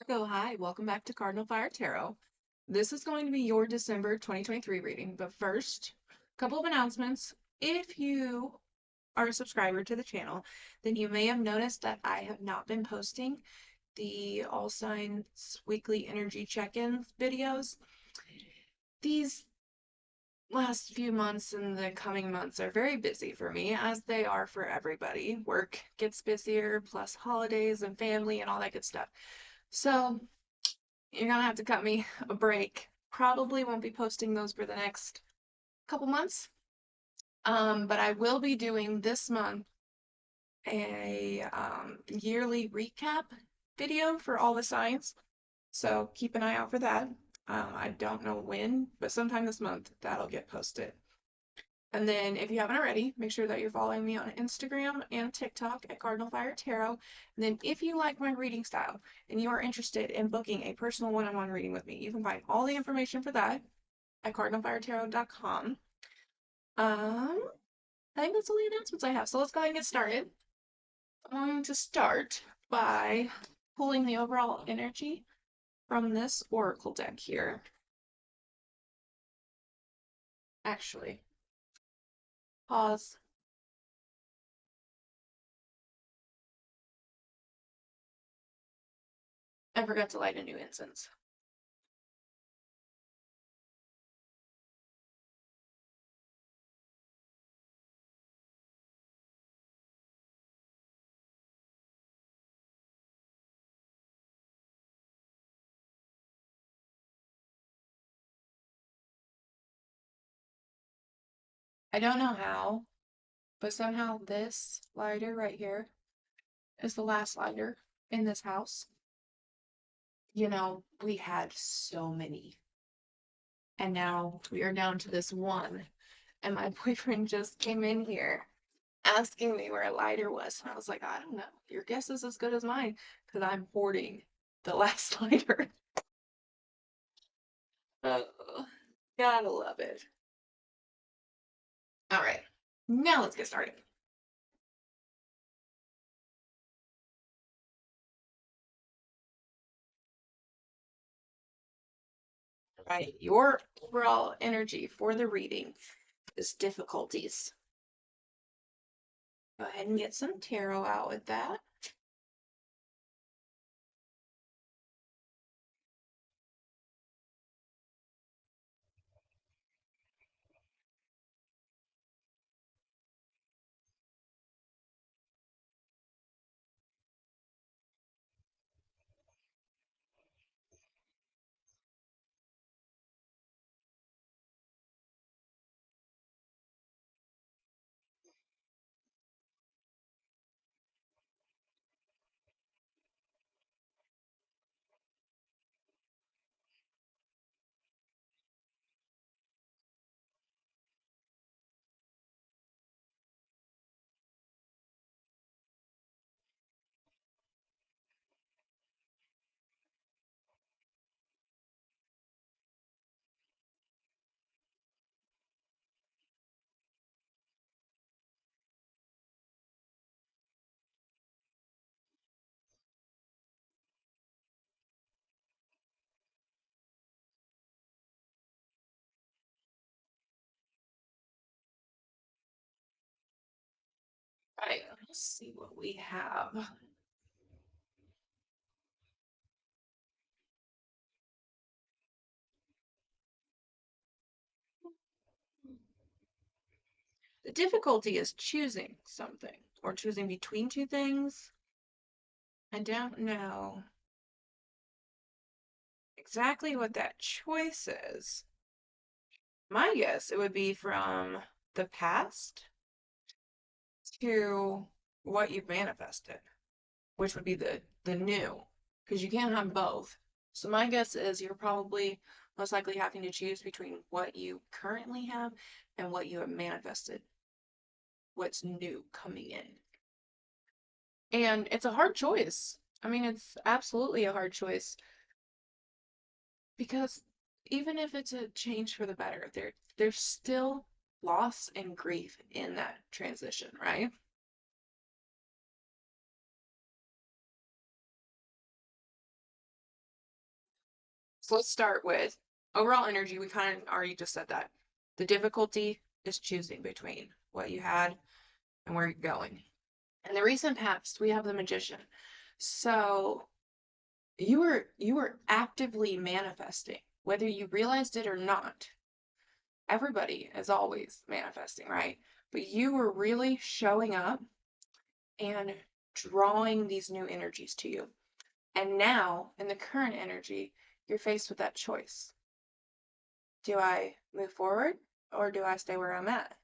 So, hi, welcome back to Cardinal Fire Tarot. This is going to be your December 2023 reading, but first, a couple of announcements. If you are a subscriber to the channel, then you may have noticed that I have not been posting the All Signs weekly energy check-in videos. These last few months and the coming months are very busy for me, as they are for everybody. Work gets busier, plus holidays and family and all that good stuff. So, you're gonna have to cut me a break. Probably won't be posting those for the next couple months. But I will be doing this month a yearly recap video for all the signs. So keep an eye out for that. I don't know when, but sometime this month that'll get posted. And then if you haven't already, make sure that you're following me on Instagram and TikTok at Cardinal Fire Tarot. And then if you like my reading style and you are interested in booking a personal one-on-one reading with me, you can find all the information for that at cardinalfiretarot.com. I think that's all the announcements I have. So let's go ahead and get started. I'm going to start by pulling the overall energy from this oracle deck here. Actually, pause. I forgot to light a new incense. I don't know how, but somehow this lighter right here is the last lighter in this house. You know, we had so many, and now we are down to this one. And my boyfriend just came in here asking me where a lighter was. And I was like, I don't know. Your guess is as good as mine because I'm hoarding the last lighter. Oh, gotta love it. All right, now let's get started. All right, your overall energy for the reading is difficulties. Go ahead and get some tarot out with that. All right, let's see what we have. The difficulty is choosing something or choosing between two things. I don't know exactly what that choice is. My guess it would be from the past to what you've manifested, which would be the new, because you can't have both. So my guess is you're probably most likely having to choose between what you currently have and what you have manifested, what's new coming in. And it's a hard choice. I mean, it's absolutely a hard choice because even if it's a change for the better, there's still loss and grief in that transition, right? So let's start with overall energy. We kind of already just said that. The difficulty is choosing between what you had and where you're going. In the recent past, we have the Magician. So you were actively manifesting, whether you realized it or not. Everybody is always manifesting, right? But you were really showing up and drawing these new energies to you. And now, in the current energy, you're faced with that choice. Do I move forward or do I stay where I'm at?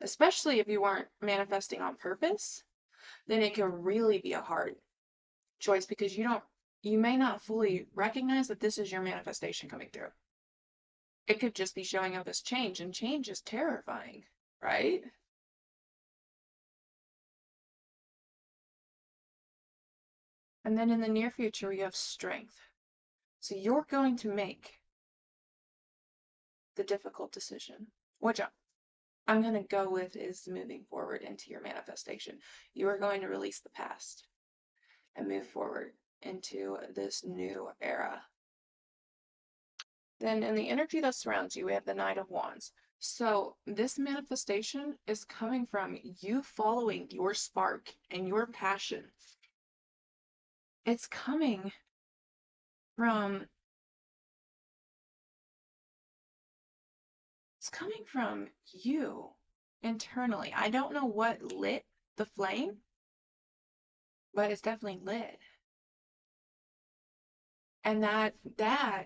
Especially if you weren't manifesting on purpose, then it can really be a hard choice because you may not fully recognize that this is your manifestation coming through. It could just be showing up as change, and change is terrifying, right? And then in the near future, we have strength. So you're going to make the difficult decision, which I'm going to go with is moving forward into your manifestation. You are going to release the past and move forward into this new era. Then in the energy that surrounds you, we have the Knight of Wands. So this manifestation is coming from you following your spark and your passion. It's coming from you internally. I don't know what lit the flame, but it's definitely lit. And that the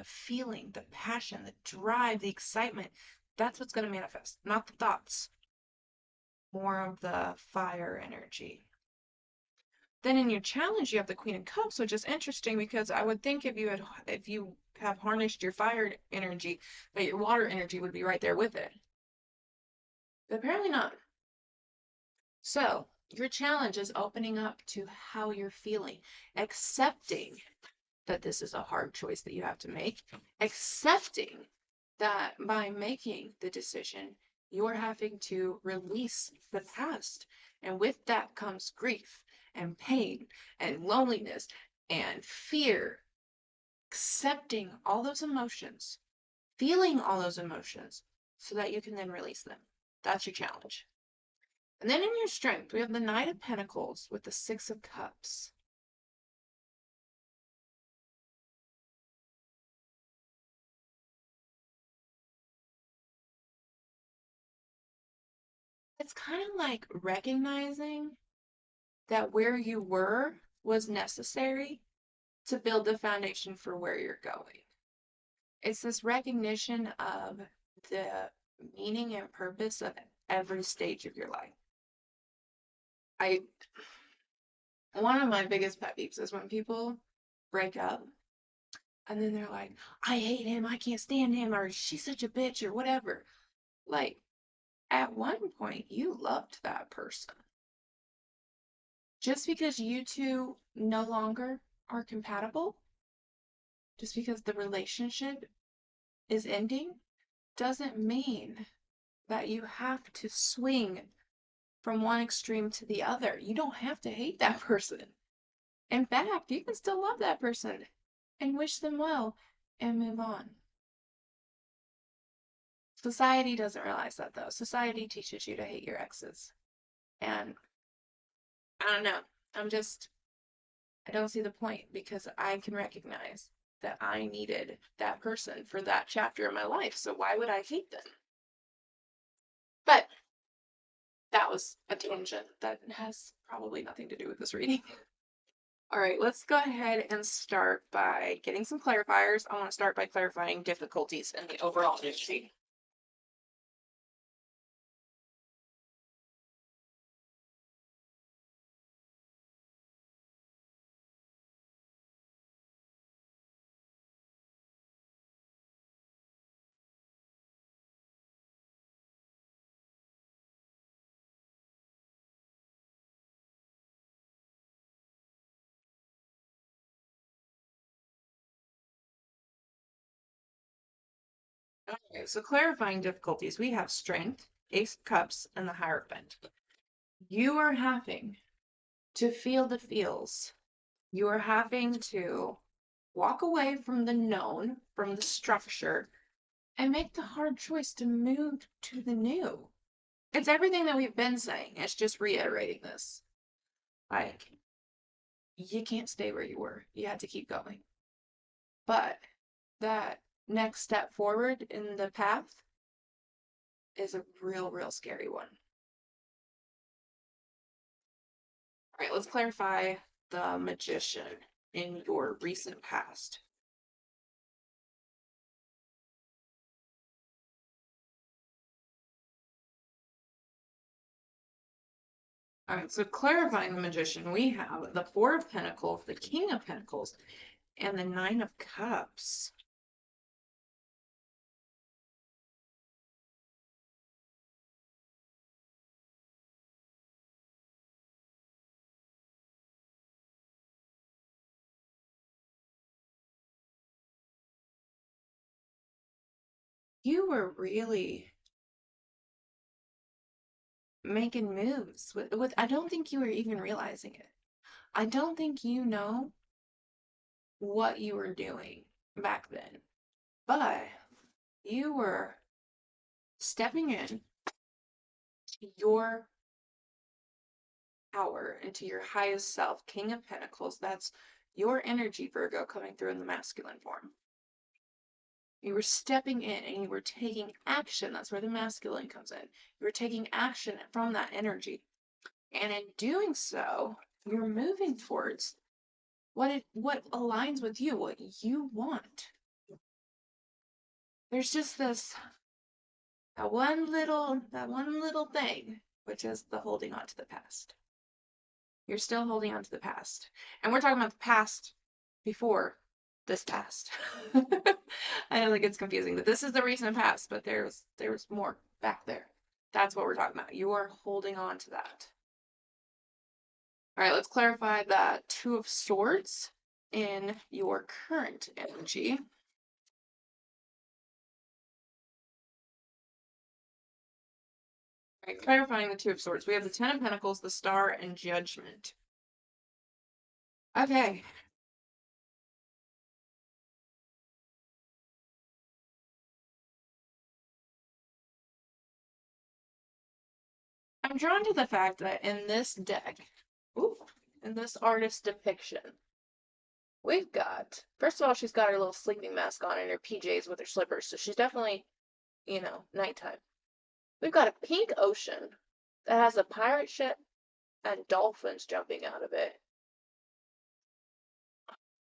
feeling, the passion, the drive, the excitement, that's what's going to manifest, not the thoughts. More of the fire energy. Then in your challenge, you have the Queen of Cups, which is interesting because I would think if you have harnessed your fire energy, that your water energy would be right there with it. But apparently not. So your challenge is opening up to how you're feeling, accepting that this is a hard choice that you have to make, accepting that by making the decision, you're having to release the past. And with that comes grief and pain and loneliness and fear. Accepting all those emotions, feeling all those emotions, so that you can then release them. That's your challenge. And then in your strength, we have the Knight of Pentacles with the Six of Cups. It's kind of like recognizing that where you were was necessary to build the foundation for where you're going. It's this recognition of the meaning and purpose of every stage of your life. One of my biggest pet peeves is when people break up and then they're like, I hate him, I can't stand him, or she's such a bitch, or whatever. Like, at one point, you loved that person. Just because you two no longer are compatible, just because the relationship is ending, doesn't mean that you have to swing from one extreme to the other. You don't have to hate that person. In fact, you can still love that person and wish them well and move on. Society doesn't realize that though. Society teaches you to hate your exes. And I don't know. I don't see the point because I can recognize that I needed that person for that chapter of my life. So why would I hate them? But that was a tangent that has probably nothing to do with this reading. All right, let's go ahead and start by getting some clarifiers. I want to start by clarifying difficulties in the overall energy. Okay, so clarifying difficulties, we have strength, Ace of Cups, and the Hierophant. You are having to feel the feels. You are having to walk away from the known, from the structure, and make the hard choice to move to the new. It's everything that we've been saying. It's just reiterating this. Like, you can't stay where you were. You had to keep going. But that next step forward in the path is a real scary one. All right, let's clarify the magician in your recent past. All right, so clarifying the magician, we have the Four of Pentacles, the King of Pentacles, and the Nine of Cups. You were really making moves with I don't think you were even realizing it. I don't think you know what you were doing back then, but you were stepping in to your power, into your highest self, King of Pentacles. That's your energy, Virgo, coming through in the masculine form. You were stepping in and you were taking action. That's where the masculine comes in. You were taking action from that energy. And in doing so, you're moving towards what aligns with you, what you want. There's just that one little thing, which is the holding on to the past. You're still holding on to the past. And we're talking about the past before this past. I know that gets confusing, but this is the recent past, but there's more back there. That's what we're talking about. You are holding on to that. All right, let's clarify that Two of Swords in your current energy. All right, clarifying the Two of Swords. We have the Ten of Pentacles, the Star, and Judgment. Okay. I'm drawn to the fact that in this deck, ooh, in this artist depiction, we've got, first of all, she's got her little sleeping mask on and her PJs with her slippers, so she's definitely, nighttime. We've got a pink ocean that has a pirate ship and dolphins jumping out of it,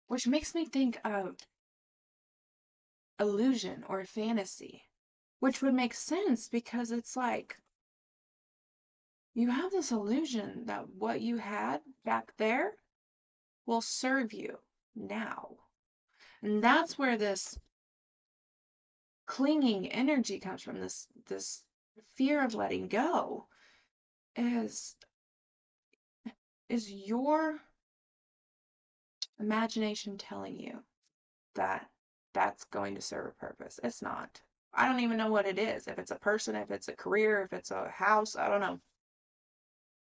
which makes me think of illusion or fantasy, which would make sense because it's like you have this illusion that what you had back there will serve you now. And that's where this clinging energy comes from, this fear of letting go is your imagination telling you that that's going to serve a purpose. It's not. I don't even know what it is. If it's a person, if it's a career, if it's a house, I don't know.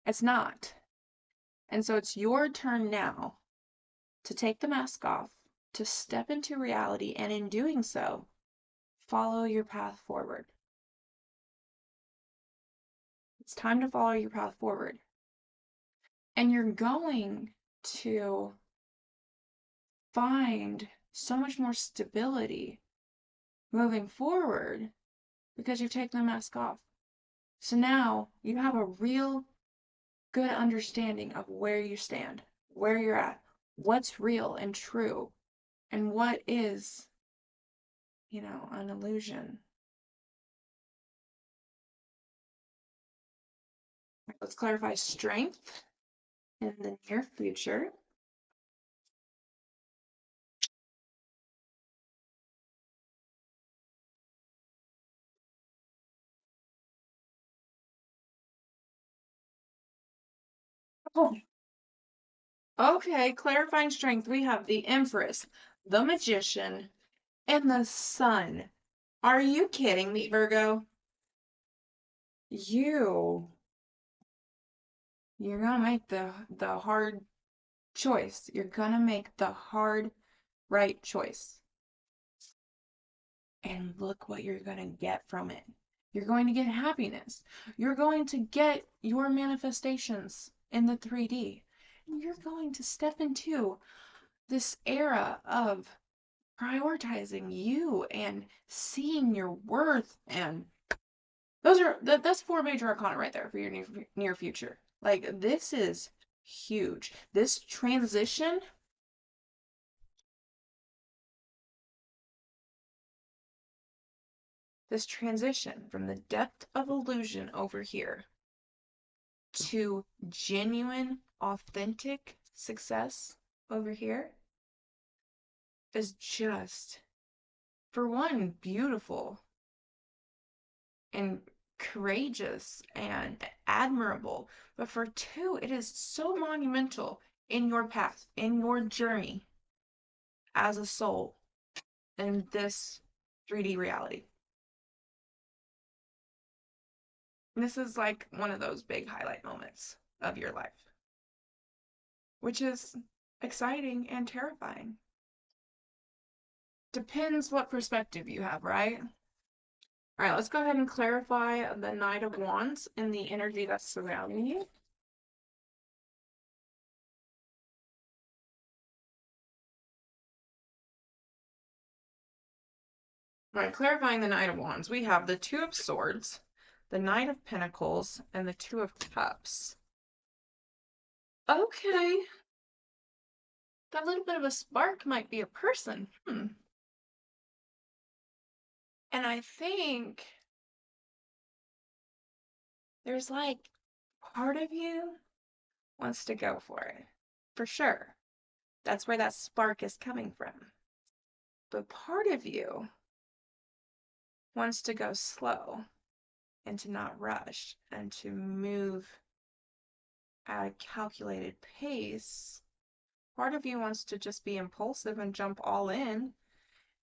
It's not. And so it's your turn now to take the mask off, to step into reality, and in doing so, follow your path forward. It's time to follow your path forward. And you're going to find so much more stability moving forward because you've taken the mask off. So now you have a real good understanding of where you stand, where you're at, what's real and true, and what is, an illusion. Let's clarify strength in the near future. Oh, okay, clarifying strength. We have the Empress, the Magician, and the Sun. Are you kidding me, Virgo? You're gonna make the hard choice. You're gonna make the hard right choice. And look what you're going to get from it. You're going to get happiness. You're going to get your manifestations in the 3D. And you're going to step into this era of prioritizing you and seeing your worth. And that's 4 major arcana right there for your near future. Like, this is huge. This transition from the depth of illusion over here to genuine, authentic success over here is just, for one, beautiful and courageous and admirable, but for two, it is so monumental in your path, in your journey as a soul in this 3D reality. This is like one of those big highlight moments of your life, which is exciting and terrifying. Depends what perspective you have, right? All right, let's go ahead and clarify the Knight of Wands and the energy that's surrounding you. All right, clarifying the Knight of Wands, we have the Two of Swords, the Knight of Pentacles, and the Two of Cups. Okay. That little bit of a spark might be a person. And I think there's like part of you wants to go for it. For sure. That's where that spark is coming from. But part of you wants to go slow and to not rush and to move at a calculated pace. Part of you wants to just be impulsive and jump all in.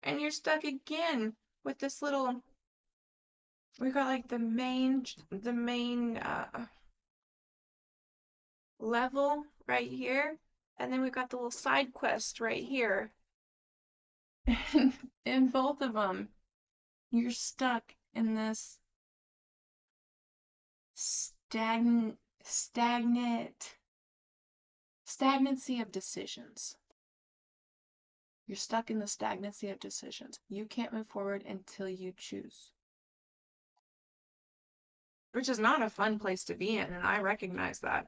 And you're stuck again with this little, we've got like the main level right here. And then we've got the little side quest right here. In both of them, you're stuck in this stagnancy of decisions. You're stuck in the stagnancy of decisions. You can't move forward until you choose. Which is not a fun place to be in, and I recognize that.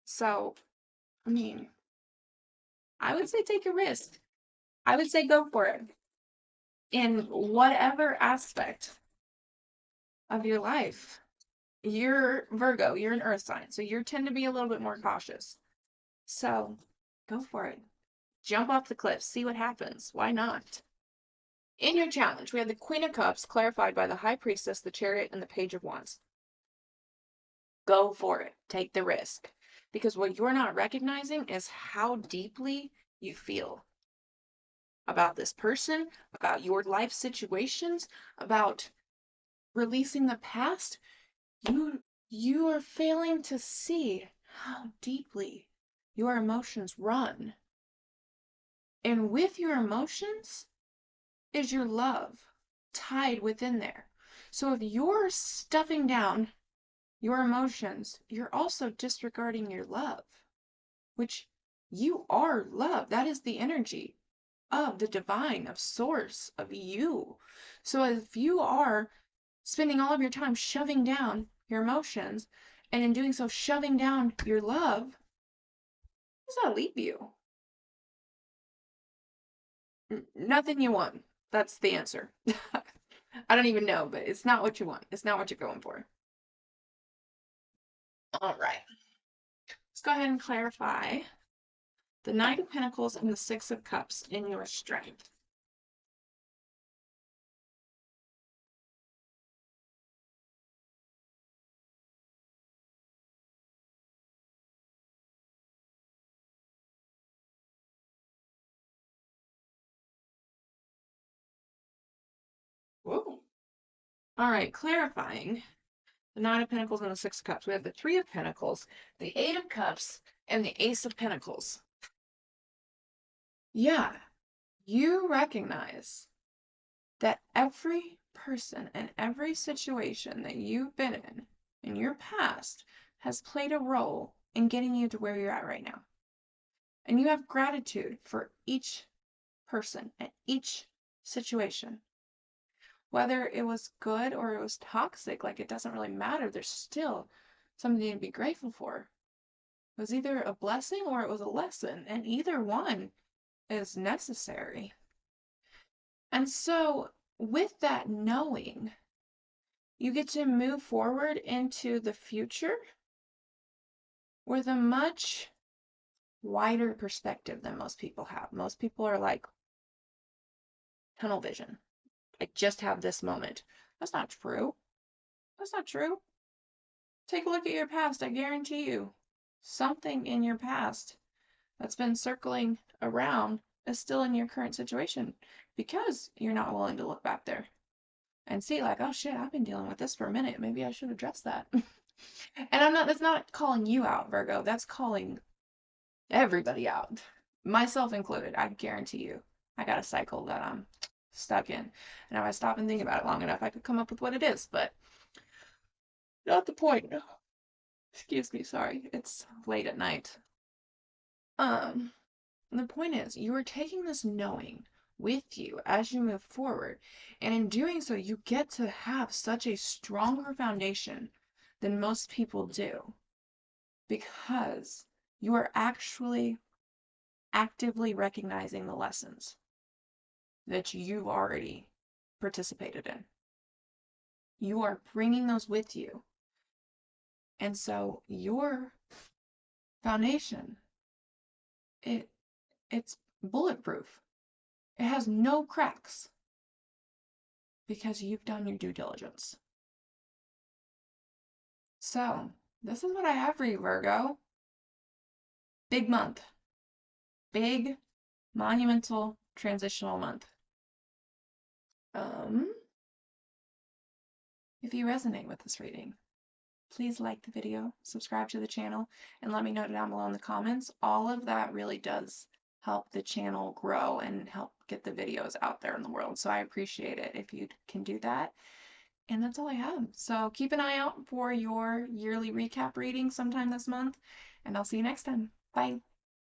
So, I mean, I would say take a risk. I would say go for it. In whatever aspect of your life. You're Virgo, you're an earth sign, so you tend to be a little bit more cautious. So, go for it. Jump off the cliff, see what happens. Why not? In your challenge, we have the Queen of Cups clarified by the High Priestess, the Chariot, and the Page of Wands. Go for it. Take the risk. Because what you're not recognizing is how deeply you feel about this person, about your life situations, about releasing the past. You are failing to see how deeply your emotions run. And with your emotions is your love tied within there. So if you're stuffing down your emotions, you're also disregarding your love, which you are love. That is the energy of the divine, of source, of you. So if you are spending all of your time shoving down your emotions, and in doing so, shoving down your love, where does that leave you? Nothing you want. That's the answer. I don't even know, but it's not what you want. It's not what you're going for. All right. Let's go ahead and clarify the Knight of Pentacles and the Six of Cups in your strength. Whoa. All right, clarifying the Nine of Pentacles and the Six of Cups. We have the Three of Pentacles, the Eight of Cups, and the Ace of Pentacles. Yeah, you recognize that every person and every situation that you've been in your past has played a role in getting you to where you're at right now. And you have gratitude for each person and each situation. Whether it was good or it was toxic, like it doesn't really matter. There's still something to be grateful for. It was either a blessing or it was a lesson, and either one is necessary. And so, with that knowing, you get to move forward into the future with a much wider perspective than most people have. Most people are like tunnel vision. I just have this moment. That's not true. That's not true. Take a look at your past. I guarantee you, something in your past that's been circling around is still in your current situation because you're not willing to look back there and see, like, oh shit, I've been dealing with this for a minute. Maybe I should address that. And that's not calling you out, Virgo. That's calling everybody out, myself included. I guarantee you, I got a cycle that I'm stuck in. And if I stop and think about it long enough, I could come up with what it is, but not the point. Excuse me, sorry. It's late at night. Um, the point is, you are taking this knowing with you as you move forward. And in doing so, you get to have such a stronger foundation than most people do because you are actually actively recognizing the lessons that you've already participated in. You are bringing those with you. And so your foundation, it it's bulletproof. It has no cracks because you've done your due diligence. So, this is what I have for you, Virgo. Big month. Big, monumental, transitional month. If you resonate with this reading, please like the video, subscribe to the channel, and let me know down below in the comments. All of that really does help the channel grow and help get the videos out there in the world. So I appreciate it if you can do that. And that's all I have. So keep an eye out for your yearly recap reading sometime this month, and I'll see you next time. Bye.